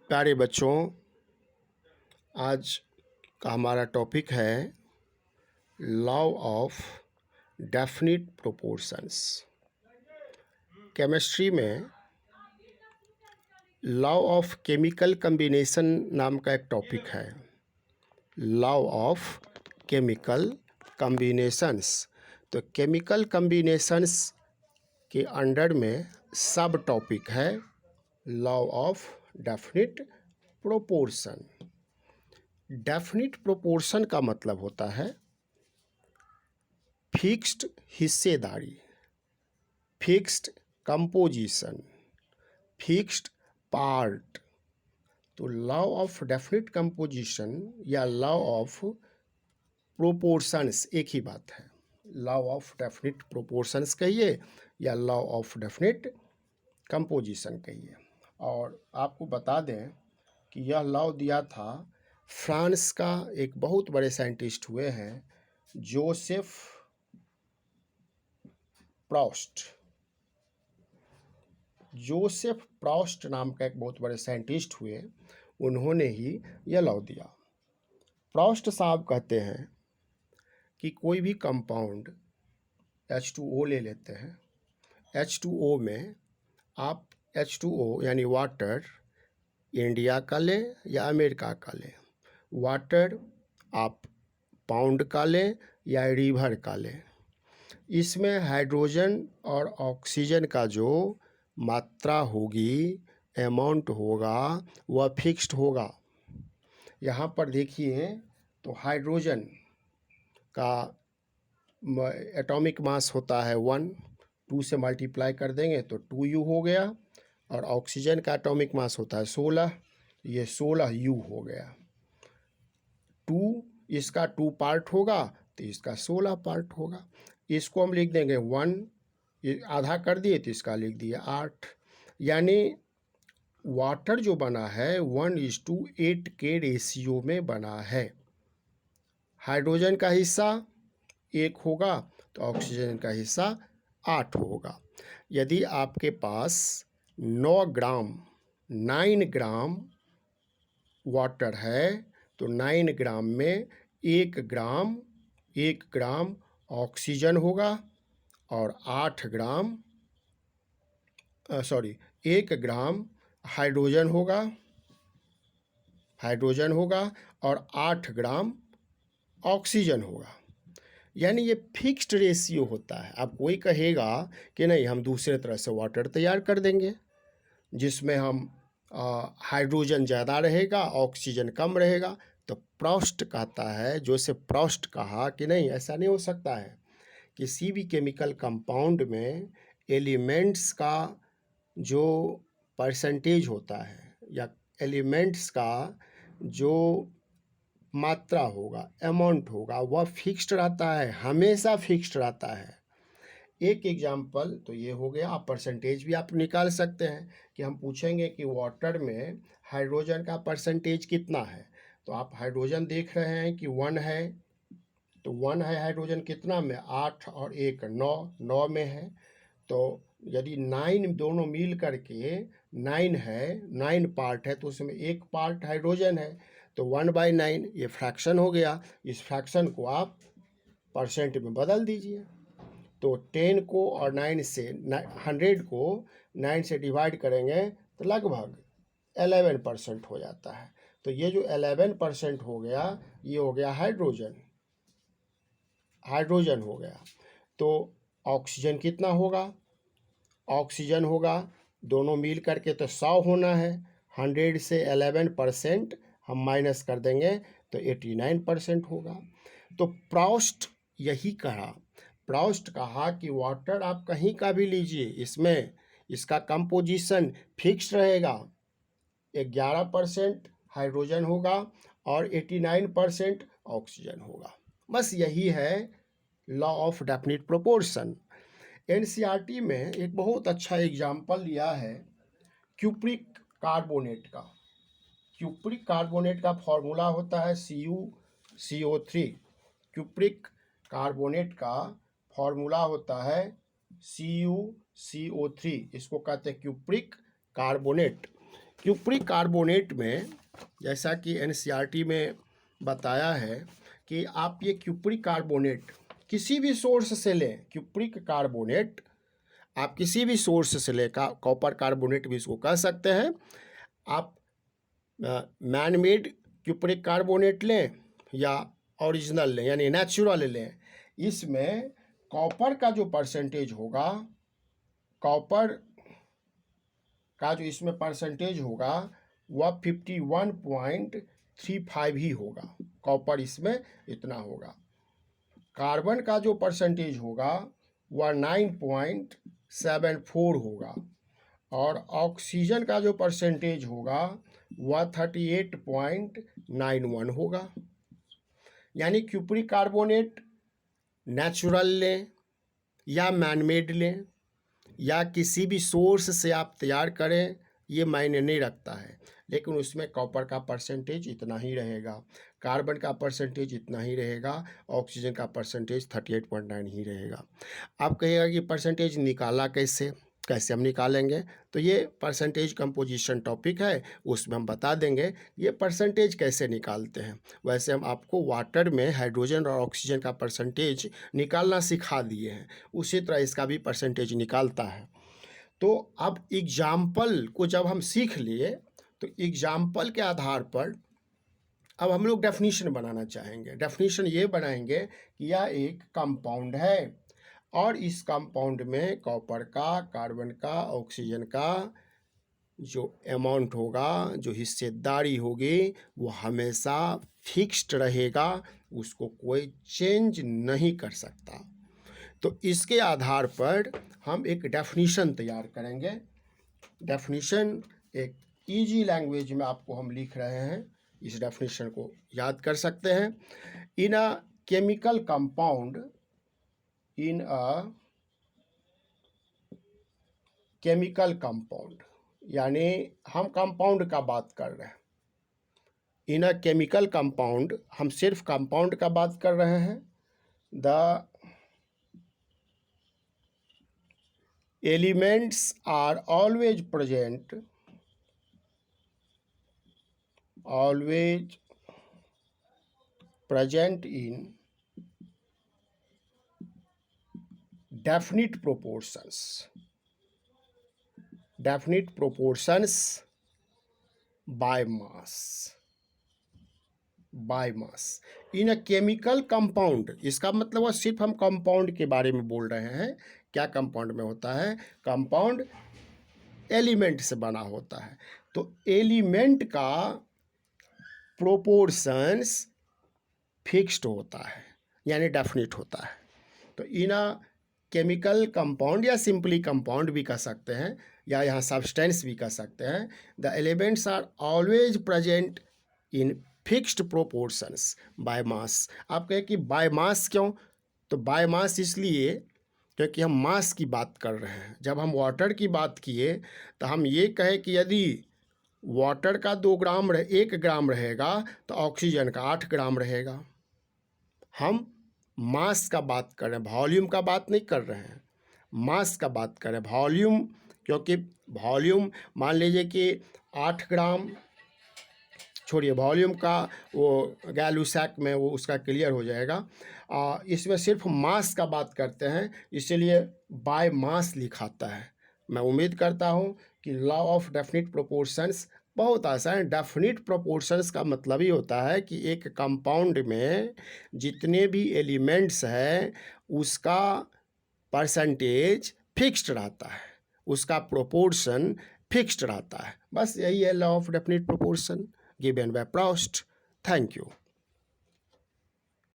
प्यारे बच्चों, आज का हमारा टॉपिक है law of definite proportions. Chemistry में लॉ ऑफ केमिकल कम्बिनेशन नाम का एक टॉपिक है। Law of chemical combinations. तो केमिकल कम्बिनेशंस के अंडर में सब टॉपिक है law of definite proportion. Definite proportion का मतलब होता है फिक्स्ड हिस्सेदारी, फिक्स्ड कंपोजिशन, फिक्स्ड पार्ट। तो लॉ ऑफ डेफिनिट कंपोजिशन या लॉ ऑफ प्रोपोर्शंस एक ही बात है। लॉ ऑफ डेफिनिट प्रोपोर्शंस कहिए या लॉ ऑफ डेफिनिट कंपोजिशन कहिए। और आपको बता दें कि यह लॉ दिया था फ्रांस का एक बहुत बड़े साइंटिस्ट हुए हैं जोसेफ प्रॉस्ट। जोसेफ प्रॉस्ट नाम का एक बहुत बड़े साइंटिस्ट हुए, उन्होंने ही यह लॉ दिया। प्रॉस्ट साहब कहते हैं कि कोई भी कंपाउंड H2O ले लेते हैं, H2O में आप H2O यानी वाटर इंडिया का लें या अमेरिका का लें, वाटर आप पाउंड का लें या रिवर का लें, इसमें हाइड्रोजन और ऑक्सीजन का जो मात्रा होगी, अमाउंट होगा, वह फिक्स्ड होगा। यहाँ पर देखिए तो हाइड्रोजन का एटॉमिक मास होता है 1, 2 से मल्टीप्लाई कर देंगे तो 2U हो गया। और ऑक्सीजन का एटॉमिक मास होता है 16, ये 16U हो गया। 2 इसका 2 पार्ट होगा तो इसका 16 पार्ट होगा। इसको हम लिख देंगे 1, ये आधा कर दिए तो इसका लिख दिया 8। यानी वाटर जो बना है 1:8 के रेशियो में बना है। हाइड्रोजन का हिस्सा 1 होगा तो ऑक्सीजन का हिस्सा 8 होगा। यदि आपके पास 9 ग्राम वाटर है तो 9 ग्राम में 1 ग्राम ऑक्सीजन होगा और 1 ग्राम हाइड्रोजन होगा और 8 ग्राम ऑक्सीजन होगा। यानी ये फिक्स्ड रेशियो होता है। अब कोई कहेगा कि नहीं, हम दूसरे तरह से वाटर तैयार कर देंगे जिसमें हम हाइड्रोजन ज़्यादा रहेगा, ऑक्सीजन कम रहेगा। तो प्रॉस्ट कहता है, जोसेफ प्रॉस्ट कहा कि नहीं, ऐसा नहीं हो सकता है। किसी भी केमिकल कंपाउंड में एलिमेंट्स का जो परसेंटेज होता है या एलिमेंट्स का जो मात्रा होगा, अमाउंट होगा, वह फिक्स्ड रहता है, हमेशा फिक्स्ड रहता है। एक एग्जाम्पल तो ये हो गया। आप परसेंटेज भी आप निकाल सकते हैं कि हम पूछेंगे कि वाटर में हाइड्रोजन का परसेंटेज कितना है, तो आप हाइड्रोजन देख रहे हैं कि 1 है, तो 1 है हाइड्रोजन कितना में, 8 और 1 9 में है। तो यदि 9 दोनों मिल करके 9 है, 9 पार्ट है, तो उसमें 1 पार्ट हाइड्रोजन है, तो 1/9 ये फ्रैक्शन हो गया। इस फ्रैक्शन को आप परसेंट में बदल दीजिए। तो 10 को और 9 से 100 को 9 से डिवाइड करेंगे तो लगभग 11% हो जाता है। तो ये जो 11% हो गया, ये हो गया हाइड्रोजन हो गया। तो ऑक्सीजन कितना होगा, ऑक्सीजन होगा दोनों मिल करके तो 100 होना है। 100 से 11% हम माइनस कर देंगे तो 89% होगा। तो प्रॉस्ट यही कहा कि वाटर आप कहीं का भी लीजिए, इसमें इसका कंपोजिशन फिक्स रहेगा। 11% हाइड्रोजन होगा और 89% ऑक्सीजन होगा। बस यही है law of definite proportion. NCERT में एक बहुत अच्छा एग्जाम्पल लिया है क्यूप्रिक कार्बोनेट का। क्यूप्रिक कार्बोनेट का फॉर्मूला होता है CuCO3। क्यूप्रिक कार्बोनेट का फॉर्मूला होता है CuCO3। इसको कहते हैं क्यूप्रिक कार्बोनेट। क्यूप्रिक कार्बोनेट में जैसा कि एनसीईआरटी में बताया है कि आप ये क्यूप्रिक कार्बोनेट किसी भी सोर्स से लें, क्यूप्रिक कार्बोनेट आप किसी भी सोर्स से लें, कॉपर कार्बोनेट भी इसको कह सकते हैं। आप मैन मेड क्यूप्रिक कार्बोनेट लें या ओरिजिनल लें यानी नेचुरल लें, इसमें कॉपर का जो परसेंटेज होगा, कॉपर का जो इसमें परसेंटेज होगा वह 51.35 ही होगा। कॉपर इसमें इतना होगा। कार्बन का जो परसेंटेज होगा वह 9.74 होगा और ऑक्सीजन का जो परसेंटेज होगा वह 38.91 होगा। यानी क्यूप्रिक कार्बोनेट नेचुरल लें या मैनमेड लें या किसी भी सोर्स से आप तैयार करें, ये मायने नहीं रखता है, लेकिन उसमें कॉपर का परसेंटेज इतना ही रहेगा, कार्बन का परसेंटेज इतना ही रहेगा, ऑक्सीजन का परसेंटेज 38.9 ही रहेगा। आप कहिएगा कि परसेंटेज निकाला कैसे हम निकालेंगे, तो ये परसेंटेज कंपोजिशन टॉपिक है, उसमें हम बता देंगे ये परसेंटेज कैसे निकालते हैं। वैसे हम आपको वाटर में हाइड्रोजन और ऑक्सीजन का परसेंटेज निकालना सिखा दिए हैं, उसी तरह इसका भी परसेंटेज निकालता है। तो अब एग्जाम्पल को जब हम सीख लिए तो एग्जाम्पल के आधार पर अब हम लोग डेफिनीशन बनाना चाहेंगे। डेफिनीशन ये बनाएंगे कि यह एक कंपाउंड है और इस कंपाउंड में कॉपर का, कार्बन का, ऑक्सीजन का जो अमाउंट होगा, जो हिस्सेदारी होगी, वो हमेशा फिक्स्ड रहेगा, उसको कोई चेंज नहीं कर सकता। तो इसके आधार पर हम एक डेफिनीशन तैयार करेंगे। डेफिनीशन एक इजी लैंग्वेज में आपको हम लिख रहे हैं, इस डेफिनेशन को याद कर सकते हैं। In a chemical compound, in a chemical compound, यानी हम कंपाउंड का बात कर रहे हैं। इन अ केमिकल कंपाउंड, हम सिर्फ कंपाउंड का बात कर रहे हैं। The elements are always present, always present in definite proportions by mass in a chemical compound. इसका मतलब है सिर्फ हम कंपाउंड के बारे में बोल रहे हैं। क्या कंपाउंड में होता है? कंपाउंड एलिमेंट से बना होता है, तो एलिमेंट का प्रोपोर्शंस फिक्स्ड होता है यानी डेफिनिट होता है। तो इन अ केमिकल कंपाउंड या सिंपली कंपाउंड भी कह सकते हैं या यहाँ सब्सटेंस भी कह सकते हैं। The elements are always present in fixed proportions by mass. आप कहें कि बाय मास क्यों? तो बाय मास इसलिए क्योंकि हम मास की बात कर रहे हैं। जब हम वाटर की बात किए तो हम ये कहें कि यदि वाटर का 1 ग्राम रहेगा तो ऑक्सीजन का 8 ग्राम रहेगा। हम मास का बात कर रहे हैं, वॉल्यूम का बात नहीं कर रहे हैं, मास का बात कर रहे हैं। वॉल्यूम, क्योंकि वॉल्यूम मान लीजिए कि 8 ग्राम, छोड़िए वॉल्यूम का वो गैलूसैक में वो उसका क्लियर हो जाएगा। इसमें सिर्फ मास का बात करते हैं, इसीलिए बाय मास लिखाता है। मैं उम्मीद करता हूँ कि लॉ ऑफ डेफिनिट प्रोपोर्शंस बहुत आसान है। डेफिनिट प्रोपोर्शंस का मतलब ही होता है कि एक कंपाउंड में जितने भी एलिमेंट्स हैं उसका परसेंटेज फिक्स्ड रहता है, उसका प्रोपोर्शन फिक्स्ड रहता है। बस यही है law of definite proportion given by Proust. Thank you.